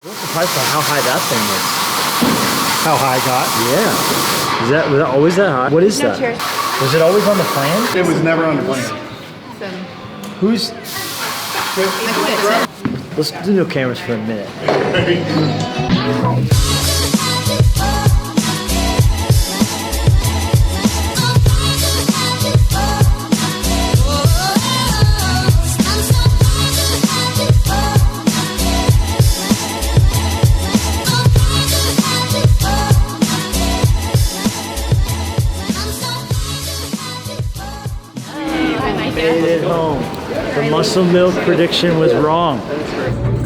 What's surprised by how high that thing is? How high it got? Yeah. Was that always that high? What is that? Cheers. Was it always on the plan? It was never on the plan. Who's... Let's do no cameras for a minute. Made it home. The muscle milk prediction was wrong.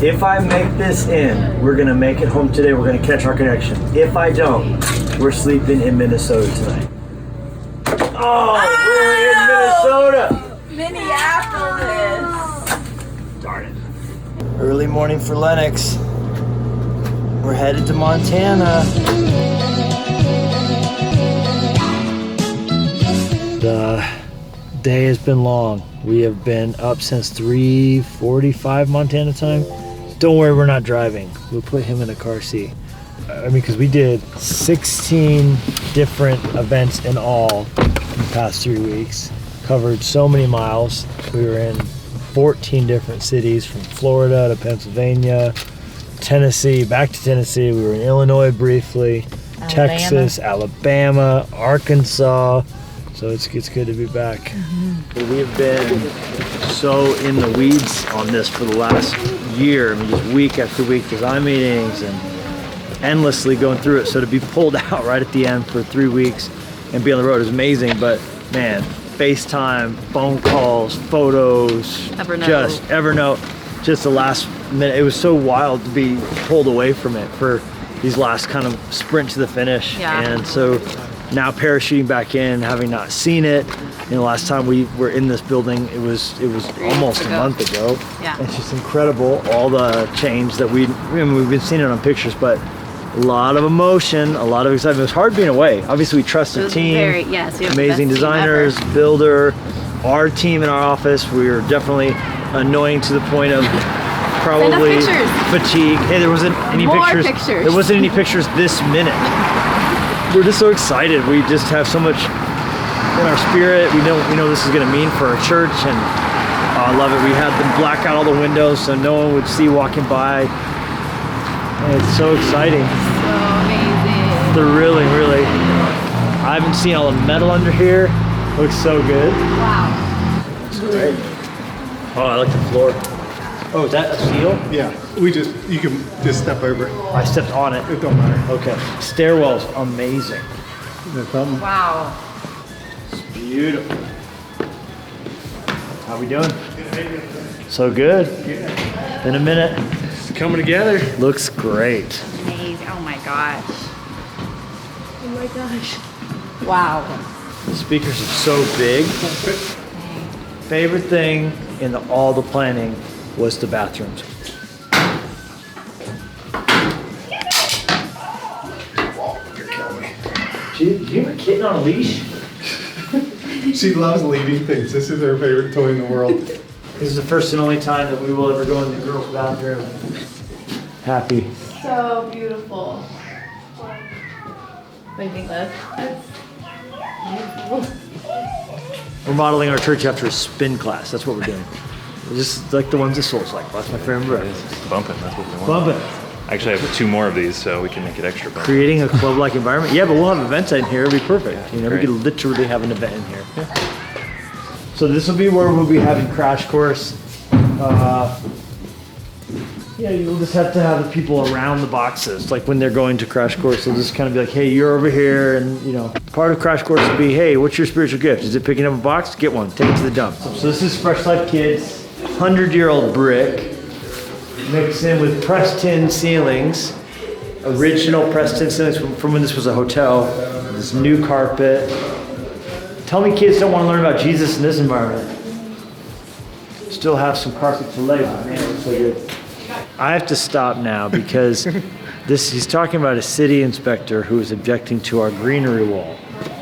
If I make this in, we're gonna make it home today. We're gonna catch our connection. If I don't, we're sleeping in Minnesota tonight. Oh, we're in Minnesota. Minneapolis. Darn it. Early morning for Lennox. We're headed to Montana. The day has been long. We have been up since 3:45 Montana time. Don't worry, we're not driving. We'll put him in a car seat. I mean, because we did 16 different events in all in the past 3 weeks. Covered so many miles. We were in 14 different cities, from Florida to Pennsylvania, Tennessee, back to Tennessee. We were in Illinois briefly, Texas, Alabama, Arkansas. So it's good to be back. Mm-hmm. We have been so in the weeds on this for the last year. I mean, just week after week, design meetings and endlessly going through it. So to be pulled out right at the end for 3 weeks and be on the road is amazing. But man, FaceTime, phone calls, photos, Evernote, just the last minute. It was so wild to be pulled away from it for these last kind of sprint to the finish. Yeah. And so now parachuting back in, having not seen it. The last time we were in this building, it was almost a month ago. Yeah. It's just incredible, all the change that we've been seeing it on pictures, but a lot of emotion, a lot of excitement. It was hard being away. Obviously, we trust the team. We have the amazing best designers, team ever. builder, our team in our office. We were definitely annoying to the point of probably fatigue. Hey, there wasn't any pictures. There wasn't any pictures this minute. We're just so excited. We just have so much in our spirit. We know this is going to mean for our church, and I love it. We had them black out all the windows so no one would see walking by. And it's so exciting. So amazing. They're really. I haven't seen all the metal under here. Looks so good. Wow. It's great. Oh, I like the floor. Oh, is that a seal? Yeah, you can just step over it. I stepped on it. It don't matter. Okay. Stairwell's amazing. No problem. Wow. It's beautiful. How we doing? So good. In a minute. It's coming together. Looks great. Amazing. Oh my gosh. Oh my gosh. Wow. The speakers are so big. Favorite thing in all the planning was the bathrooms. You're killing me. Did you have a kitten on a leash? She loves leaving things. This is her favorite toy in the world. This is the first and only time that we will ever go in the girls' bathroom. Happy. So beautiful. What do you think, Liv? That's beautiful. We're modeling our church after a spin class. That's what we're doing. We're just like the ones that Soul's like. That's my favorite bread. It's bumping, that's what we want. Bumping. Actually, I have 2 more of these, so we can make it extra bumping. Creating a club-like environment. Yeah, but we'll have events in here. It'll be perfect. Yeah, You know, we great. could literally have an event in here. Yeah. So this will be where we'll be having Crash Course. Yeah, you'll just have to have the people around the boxes. Like when they're going to Crash Course, they'll just kind of be like, hey, you're over here. And, part of Crash Course will be, hey, what's your spiritual gift? Is it picking up a box? Get one. Take it to the dump. So this is Fresh Life Kids, 100-year-old brick, mixed in with pressed tin ceilings, original pressed tin ceilings from when this was a hotel, this new carpet. Tell me kids don't want to learn about Jesus in this environment. Still have some carpet to lay, but man, it's so good. I have to stop now because he's talking about a city inspector who is objecting to our greenery wall.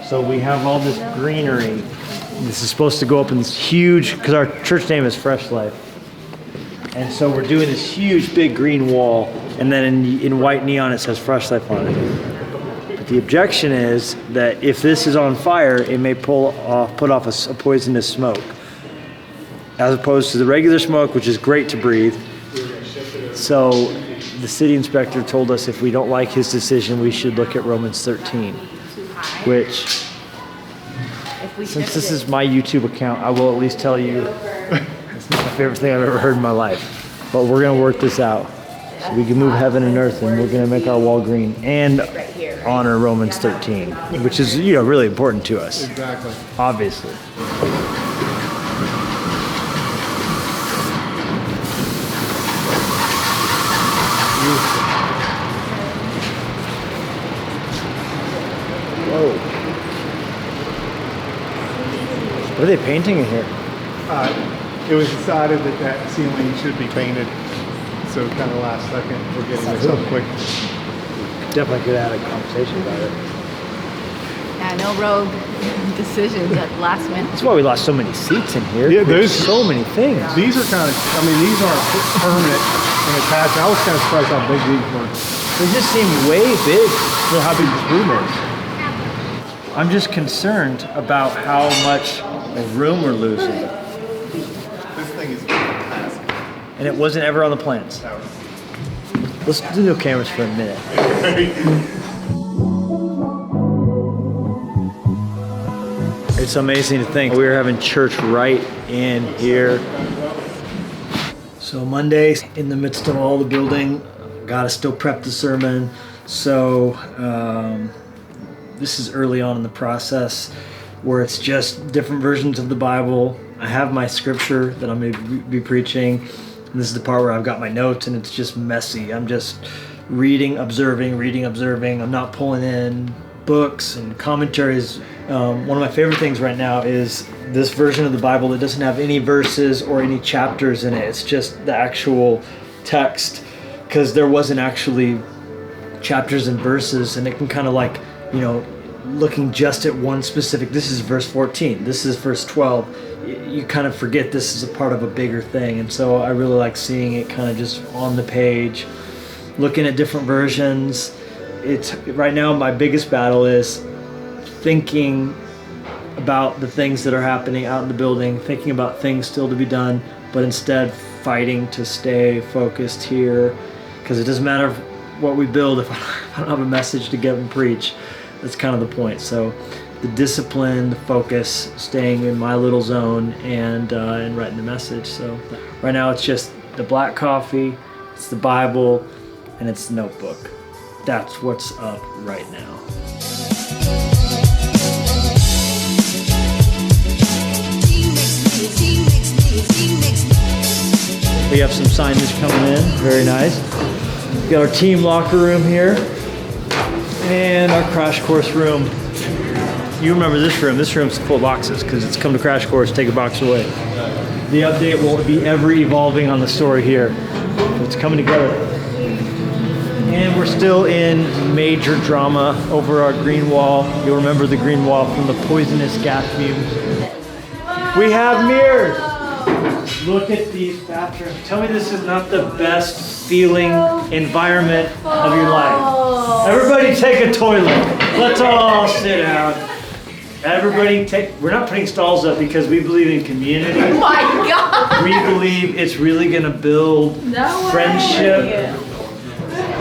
So we have all this greenery. This is supposed to go up in this huge, because our church name is Fresh Life. And so we're doing this huge big green wall and then in white neon it says Fresh Life on it. But the objection is that if this is on fire, it may put off a poisonous smoke, as opposed to the regular smoke, which is great to breathe. So the city inspector told us if we don't like his decision, we should look at Romans 13, which, since this is my YouTube account, I will at least tell you it's not my favorite thing I've ever heard in my life. But we're going to work this out so we can move heaven and earth, and we're going to make our wall green and honor Romans 13, which is, really important to us. Exactly. Obviously. Whoa. What are they painting in here? It was decided that ceiling should be painted, so kind of last second we're getting this up quick. Definitely could have had a conversation about it. Yeah, no rogue decisions at last minute. That's why we lost so many seats in here. Yeah, There's those- so many things. These are these aren't permanent and attached. I was kind of surprised how big these were. They just seem way big for how big this room is. I'm just concerned about how much of room we're losing. This thing is fantastic. And it wasn't ever on the plans. Let's do no cameras for a minute. It's amazing to think we were having church right in here. So Monday, in the midst of all the building, gotta still prep the sermon. So this is early on in the process where it's just different versions of the Bible. I have my scripture that I'm going to be preaching. And this is the part where I've got my notes and it's just messy. I'm just reading, observing. I'm not pulling in books and commentaries. One of my favorite things right now is this version of the Bible that doesn't have any verses or any chapters in it. It's just the actual text, because there wasn't actually chapters and verses, and it can kind of looking just at one specific, this is verse 14, this is verse 12, you kind of forget this is a part of a bigger thing. And so I really like seeing it kind of just on the page, looking at different versions. It's right now my biggest battle is thinking about the things that are happening out in the building, thinking about things still to be done, but instead fighting to stay focused here, because it doesn't matter what we build if I don't have a message to give and preach. That's kind of the point. So the discipline, the focus, staying in my little zone, and writing the message. So right now it's just the black coffee, it's the Bible, and it's the notebook. That's what's up right now. We have some signage coming in, very nice. We got our team locker room here, and our crash course room. You remember this room? This room's full of boxes because it's come to crash course, take a box away. The update will be ever evolving on the story here. It's coming together. And we're still in major drama over our green wall. You'll remember the green wall from the poisonous gas fumes. We have mirrors. Look at these bathrooms. Tell me this is not the best feeling environment of your life. Everybody take a toilet. Let's all sit down. Everybody we're not putting stalls up because we believe in community. Oh my God! We believe it's really gonna build friendship.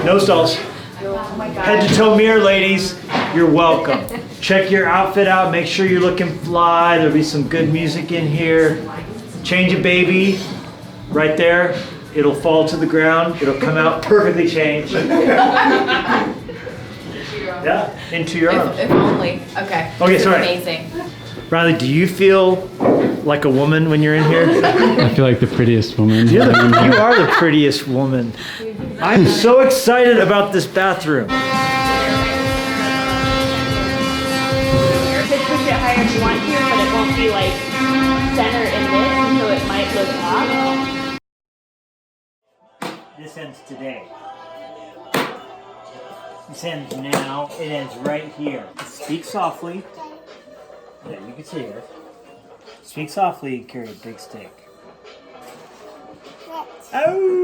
No stalls. Oh my God. Head to toe mirror, ladies. You're welcome. Check your outfit out. Make sure you're looking fly. There'll be some good music in here. Change a baby right there. It'll fall to the ground. It'll come out perfectly changed. Yeah, into your arms. If only. Okay. Okay, This is sorry. Amazing. Riley, do you feel like a woman when you're in here? I feel like the prettiest woman. You are the prettiest woman. I'm so excited about this bathroom. You could push it higher if you want to, but it won't be like center in this, so it might look off. This ends today. This ends now. It ends right here. Speak softly. Yeah, you can see her. Speak softly and carry a big stick. Oh!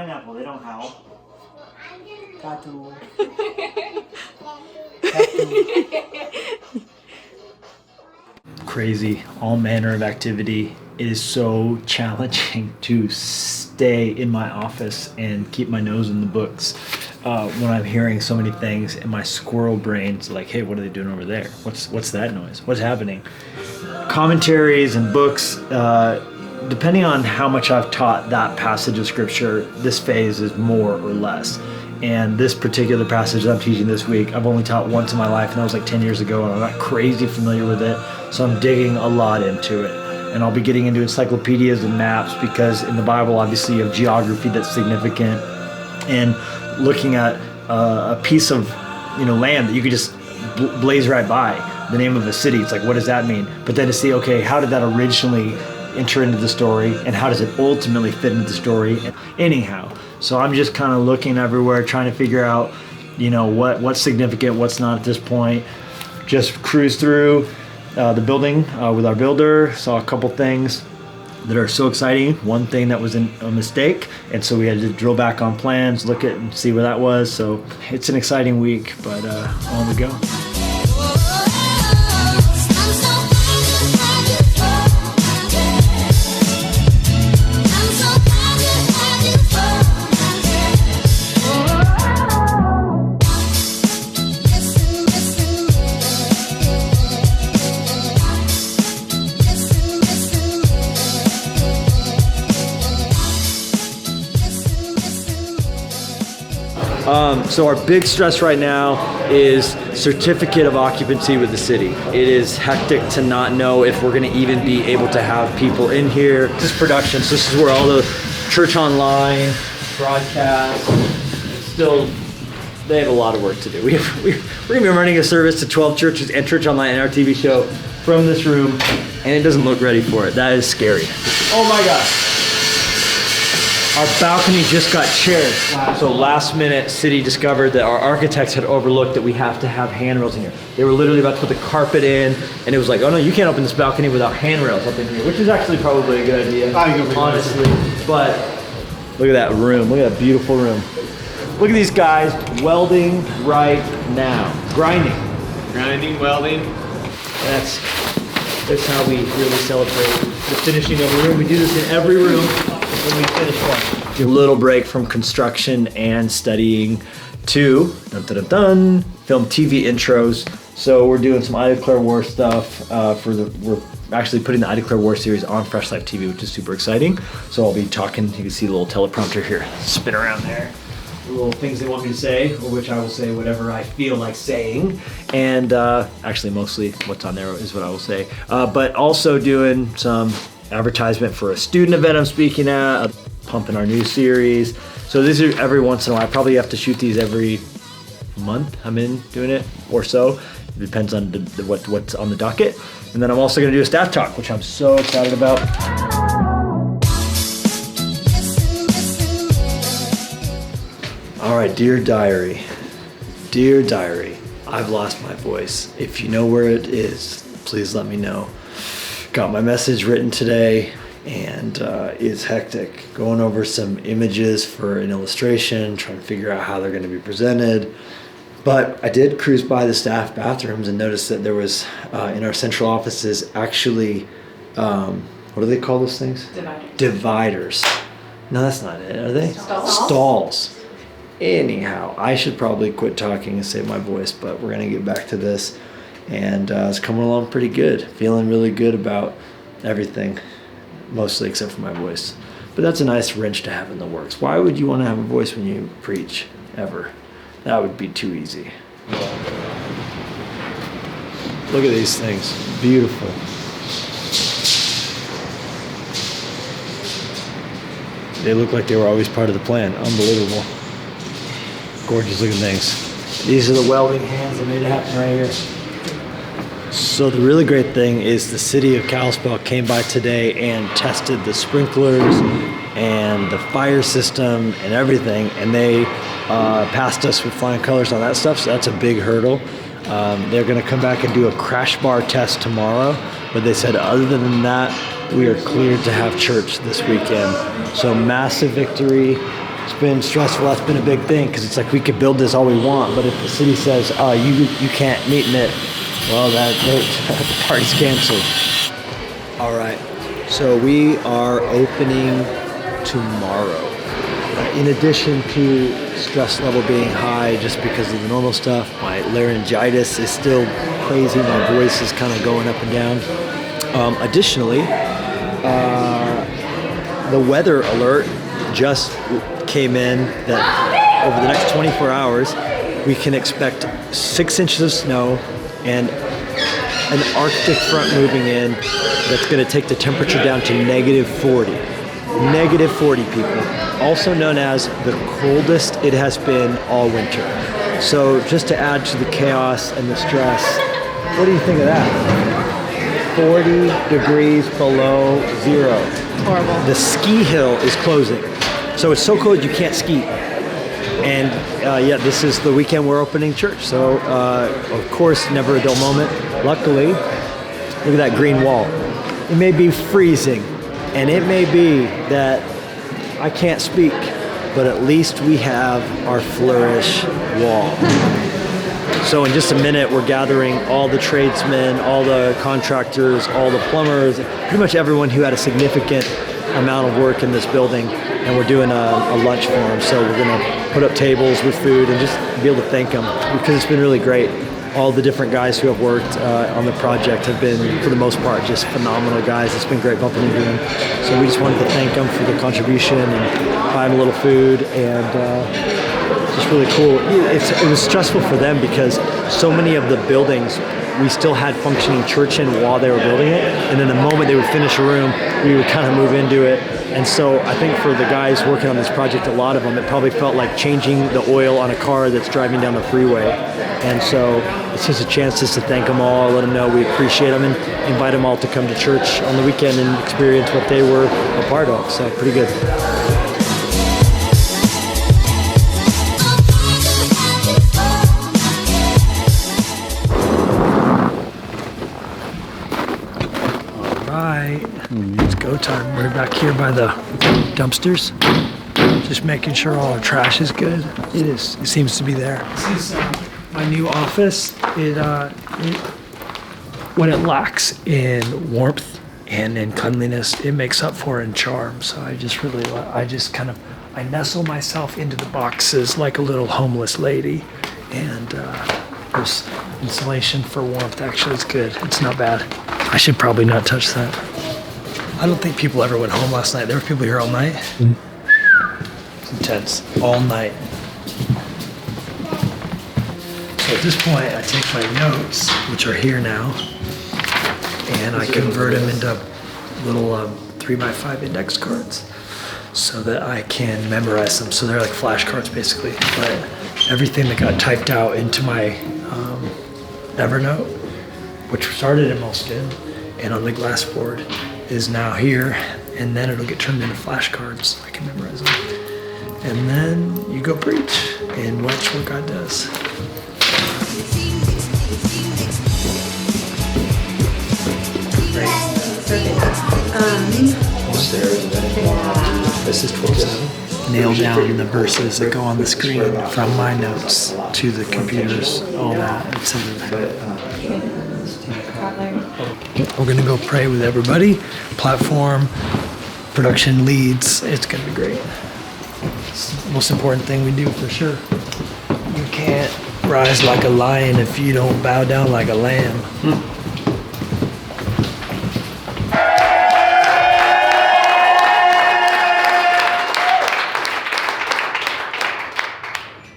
pineapple. They don't howl. Tattoo. Crazy, all manner of activity. It is so challenging to stay in my office and keep my nose in the books when I'm hearing so many things, and my squirrel brain's like, hey, what are they doing over there? What's that noise? What's happening? Commentaries and books, depending on how much I've taught that passage of scripture, this phase is more or less. And this particular passage that I'm teaching this week, I've only taught once in my life, and that was like 10 years ago, and I'm not crazy familiar with it, so I'm digging a lot into it. And I'll be getting into encyclopedias and maps, because in the Bible, obviously, you have geography that's significant, and looking at a piece of land that you could just blaze right by, the name of a city. It's like, what does that mean? But then to see, okay, how did that originally enter into the story, and how does it ultimately fit into the story? Anyhow, so I'm just kind of looking everywhere, trying to figure out, what's significant, what's not at this point. Just cruise through the building with our builder, saw a couple things that are so exciting. One thing that was a mistake, and so we had to drill back on plans, look at and see where that was. So it's an exciting week, but on we go. So our big stress right now is certificate of occupancy with the city. It is hectic to not know if we're going to even be able to have people in here. This is production, so this is where all the church online, broadcast, still, they have a lot of work to do. We're going to be running a service to 12 churches and church online and our TV show from this room, and it doesn't look ready for it. That is scary. Oh my gosh. Our balcony just got chairs. So last minute, city discovered that our architects had overlooked that we have to have handrails in here. They were literally about to put the carpet in, and it was like, oh no, you can't open this balcony without handrails up in here, which is actually probably a good idea, honestly. But look at that room. Look at that beautiful room. Look at these guys welding right now. Grinding, welding. That's how we really celebrate the finishing of a room. We do this in every room when we finish one. A little break from construction and studying to film TV intros. So we're doing some I Declare War stuff we're actually putting the I Declare War series on Fresh Life TV, which is super exciting. So I'll be talking, you can see the little teleprompter here, spin around there. Little things they want me to say, or which I will say whatever I feel like saying. And actually mostly what's on there is what I will say. But also doing some advertisement for a student event I'm speaking at, pumping our new series. So these are every once in a while. I probably have to shoot these every month I'm in doing it or so. It depends on what's on the docket. And then I'm also gonna do a staff talk, which I'm so excited about. All right, dear diary, I've lost my voice. If you know where it is, please let me know. Got my message written today, and it's hectic. Going over some images for an illustration, trying to figure out how they're gonna be presented. But I did cruise by the staff bathrooms and noticed that there was, in our central offices, actually, what do they call those things? Dividers. No, that's not it, are they? Stalls. Anyhow, I should probably quit talking and save my voice, but we're gonna get back to this. And it's coming along pretty good. Feeling really good about everything, mostly except for my voice. But that's a nice wrench to have in the works. Why would you wanna have a voice when you preach, ever? That would be too easy. Look at these things, beautiful. They look like they were always part of the plan, unbelievable. Gorgeous looking things. These are the welding hands that made it happen right here. So the really great thing is the city of Kalispell came by today and tested the sprinklers and the fire system and everything, and they passed us with flying colors on that stuff, so that's a big hurdle. They're gonna come back and do a crash bar test tomorrow, but they said other than that, we are cleared to have church this weekend. So massive victory It's been stressful. That's been a big thing because it's like we could build this all we want, but if the city says, you can't meet in it, well, the party's canceled. All right, so we are opening tomorrow. In addition to stress level being high just because of the normal stuff, my laryngitis is still crazy. My voice is kind of going up and down. Additionally, the weather alert just came in that over the next 24 hours, we can expect 6 inches of snow and an Arctic front moving in that's going to take the temperature down to -40. -40, people. Also known as the coldest it has been all winter. So just to add to the chaos and the stress, what do you think of that? 40 degrees below zero. Horrible. The ski hill is closing. So it's so cold you can't ski. And this is the weekend we're opening church. So of course, never a dull moment. Luckily, look at that green wall. It may be freezing, and it may be that I can't speak, but at least we have our Flourish wall. So in just a minute, we're gathering all the tradesmen, all the contractors, all the plumbers, pretty much everyone who had a significant amount of work in this building, and we're doing a lunch for them. So we're gonna put up tables with food and just be able to thank them because it's been really great. All the different guys who have worked on the project have been, for the most part, just phenomenal guys. It's been great bumping into them. So we just wanted to thank them for the contribution and buy them a little food, and just really cool. It was stressful for them because so many of the buildings we still had functioning church in while they were building it, and then the moment they would finish a room, we would kind of move into it. And so I think for the guys working on this project, a lot of them, it probably felt like changing the oil on a car that's driving down the freeway. And so it's just a chance just to thank them all, let them know we appreciate them, and invite them all to come to church on the weekend and experience what they were a part of. So pretty good. It's go time. We're back here by the dumpsters, just making sure all our trash is good. It is. It seems to be there. This is my new office. What it lacks in warmth and in cleanliness, it makes up for in charm. So I nestle myself into the boxes like a little homeless lady, and this insulation for warmth actually is good. It's not bad. I should probably not touch that. I don't think people ever went home last night. There were people here all night. It's intense. All night. So at this point, I take my notes, which are here now, and I convert them into little 3x5 index cards so that I can memorize them. So they're like flashcards, basically. But everything that got typed out into my Evernote, which started in Moleskin and on the glass board, is now here, and then it'll get turned into flashcards so I can memorize them. And then you go preach and watch what God does. This is 12:7. Nail down the verses that go on the screen from my notes to the computers, all that, etc. We're gonna go pray with everybody, platform, production leads. It's gonna be great. It's the most important thing we do for sure. You can't rise like a lion if you don't bow down like a lamb.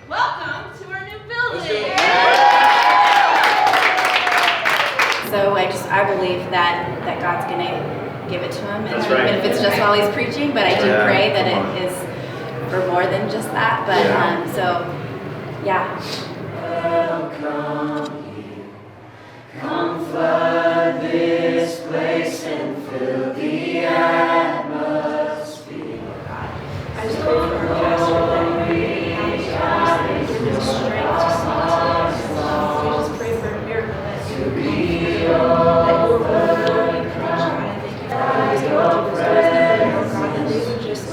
Welcome to our new building. So I believe that God's gonna give it to him, and even if it's just while he's preaching. But I do pray that it is for more than just that. But Come flood this place and fill the atmosphere. I just pray for our pastor that he give him strength to speak. We just pray for a miracle that you will preach. God, I thank you for always going to those doors, God, that they would just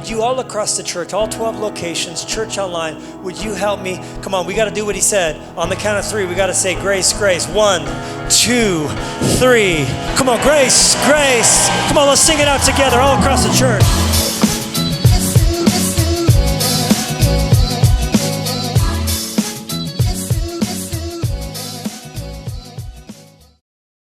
would you all across the church, all 12 locations, church online, would you help me? Come on, we got to do what he said. On the count of 3, we got to say grace, grace. 1, 2, 3. Come on, grace, grace. Come on, let's sing it out together all across the church.